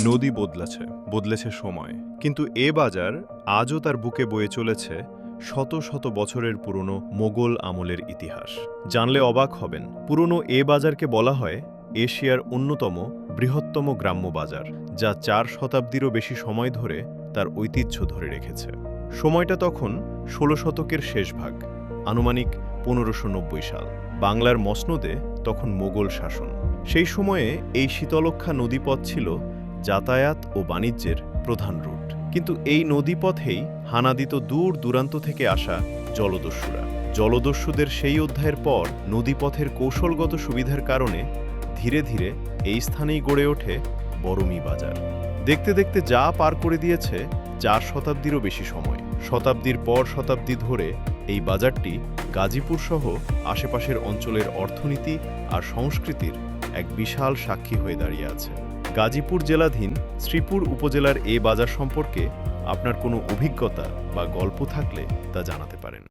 নদী বদলেছে সময়, কিন্তু এ বাজার আজও তার বুকে বয়ে চলেছে শত শত বছরের পুরনো মোগল আমলের ইতিহাস। জানলে অবাক হবেন, পুরনো এ বাজারকে বলা হয় এশিয়ার অন্যতম বৃহত্তম গ্রাম্য বাজার, যা ৪ শতাব্দীরও বেশি সময় ধরে তার ঐতিহ্য ধরে রেখেছে। সময়টা তখন ১৬ শতকের শেষ ভাগ, আনুমানিক ১৫৯০ সাল। বাংলার মসনদে তখন মোগল শাসন। সেই সময়ে এই শীতলক্ষ্যা নদীপথ ছিল যাতায়াত ও বাণিজ্যের প্রধান রুট। কিন্তু এই নদীপথেই হানা দিত দূর দূরান্ত থেকে আসা জলদস্যুরা। জলদস্যুদের সেই অধ্যায়ের পর নদীপথের কৌশলগত সুবিধার কারণে ধীরে ধীরে এই স্থানেই গড়ে ওঠে বরমী বাজার। দেখতে দেখতে যা পার করে দিয়েছে ৪ শতাব্দীরও বেশি সময়। শতাব্দীর পর শতাব্দী ধরে এই বাজারটি গাজীপুর সহ আশেপাশের অঞ্চলের অর্থনীতি আর সংস্কৃতির এক বিশাল সাক্ষী হয়ে দাঁড়িয়ে আছে। গাজীপুর জেলাধীন শ্রীপুর উপজেলার এ বাজার সম্পর্কে আপনার কোনো অভিজ্ঞতা বা গল্প থাকলে তা জানাতে পারেন।